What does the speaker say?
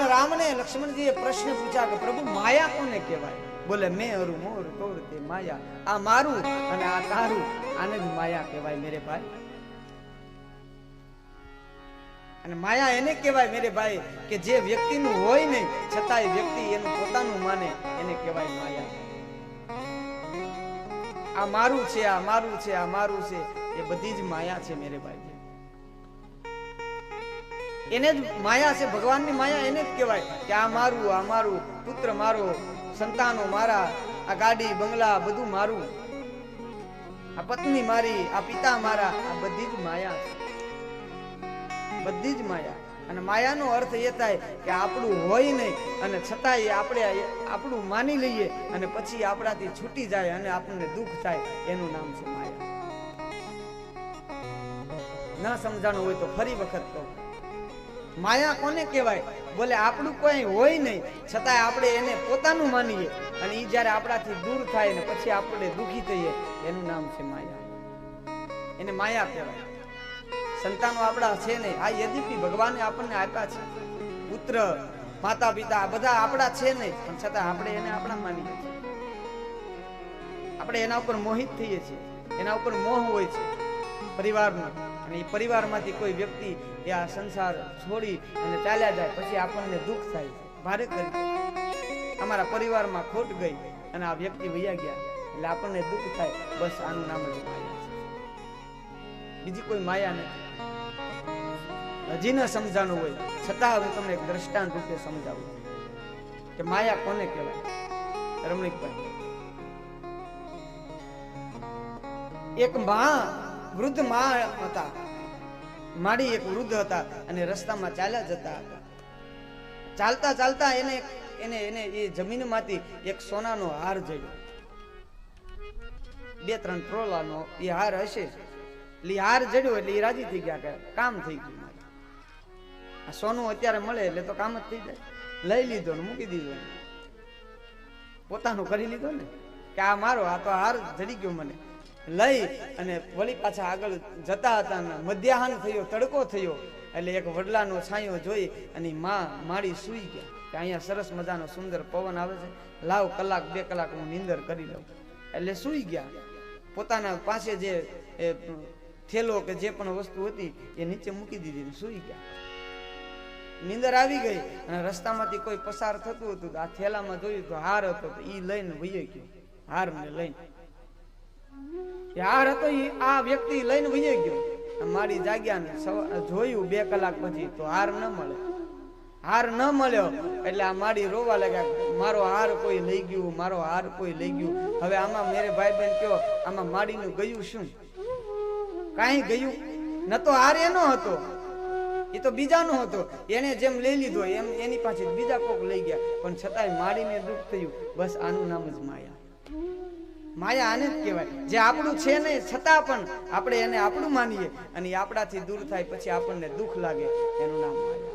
राम ने लक्ष्मण जी प्रश्न पूछा कि प्रभु माया कोने कहेवाय? बोले मैं अरु मोर तोर ते माया, आ मारू अने आ तारू, आने ज माया कहेवाय मेरे भाई। अने माया एने कहेवाय मेरे भाई के जे व्यक्ति नु होय नहीं छतांय व्यक्ति एनु पोतानु माने, एने कहेवाय माया। आ मारू छे, आ मारू छे, आ मारू छे, ए बधी ज माया छे मेरे भाई। एने ज माया छे, भगवान नी माया एने ज कहेवाय के आ मारू, पुत्र मारो, संतानो मारा, आ गाड़ी बंगला बधु मारू, आ पत्नी मारी, आ पिता मारा, आ बधी ज माया छे, बधी ज माया। अने मायानो अर्थ ए थाय के आपणुं होय नहीं अने छतांय आपणे आपणुं मानी लईए अने पछी आपणाथी छूटी जाय अने आपणे दुख थाय, एनुं नाम छे माया। न समजाणुं होय तो फरी वखत कहूं, माया कोने कहेवाय? बोले आपणुं कोई होय नहीं छतांय आपणे एने पोतानुं मानीए अने ई ज्यारे आपणाथी दूर थाय ने पछी आपणे दुखी थईए, एनुं नाम छे माया। एने माया कहेवाय। संतानो आपड़ा छे नहीं, आ यद्यपि भगवाने आपणे आप्या छे, पुत्र माता पिता बधा आपड़ा छे नहीं, पण छतां आपणे एने आपणा मानीए छीए। आपणे एना उपर मोहित थईए छीए, एना उपर मोह होय छे परिवारनो। અને પરિવારમાંથી કોઈ વ્યક્તિ એ આ સંસાર છોડી અને ચાલ્યા જાય પછી આપણને દુઃખ થાય છે, ભારે કરી અમારા પરિવારમાં ખોટ ગઈ અને આ વ્યક્તિ વયા ગયા એટલે આપણને દુઃખ થાય, બસ આનું નામ જ માયા છે, બીજી કોઈ માયા નથી। હજી ન સમજાણું હોય છતાં હવે તમને એક દ્રષ્ટાંત રૂપે સમજાવું કે માયા કોને કહેવાય। રમણીકભાઈ, એક માં वृद्ध मां हता, माड़ी एक वृद्ध हता अने रस्तामां चाल्या जता हता। चालता चालता एने एने एने ए जमीनमांथी एक सोनानो हार जळ्यो, 2-3 तोलानो ए हार हशे। એટલે હાર જડ્યો એટલે એ રાજી થઈ ગયા કે કામ થઈ ગયું, મારે આ સોનું અત્યારે મળે એટલે તો કામ જ થઈ જાય। લઈ લીધો ને મૂકી દીધો, પોતાનું કરી લીધો ને કે આ મારો, આ તો હાર જડી ગયો મને। લઈ અને વળી પાછા આગળ જતા હતા ને મધ્યાહન થયો, તડકો થયો એટલે એક વડલાનો છાંયો જોઈ અને માડી સૂઈ ગયા કે અહીંયા સરસ મજાનો સુંદર પવન આવે છે, લાવ કલાક 2 કલાક હું નીંદર કરી લઉં। એટલે સૂઈ ગયા, પોતાના પાસે જે થેલો કે જે પણ વસ્તુ હતી એ નીચે મૂકી દીધી ને સૂઈ ગયા। નીંદર આવી ગઈ અને રસ્તામાંથી કોઈ પસાર થતું હતું તો આ થેલામાં જોયું તો હાર હતો, તો ઈ લઈને વયો ગયો, હાર ને લઈને। हार तो आ व्यक्ति लईने वही गयो, मारी जाग्या ने जोयुं 2 कलाक पछी तो हार न मळे, हार न मळ्यो એટલે આ मारी रोवा लाग्या, मारो हार कोई लई गयो, मारो हार कोई लई गयो। हवे आमा मेरे भाई बहन कहो आमा माडीनुं गयुं शुं? काई गयुं न तो हार एनो हतो, ए तो बीजानो हतो, एने जेम लई लीधो एम एनी पाछे बीजा कोक लई गया, पण छतांय माडीने दुख थयुं, बस आनुं नाम ज माया। माया आने ज कहेवाय, जे आपणुं छे नहीं छतां पण आपणे एने आपणुं मानीए अने आपणाथी दूर थाय पछी आपणने दुख लागे, एनुं नाम माया।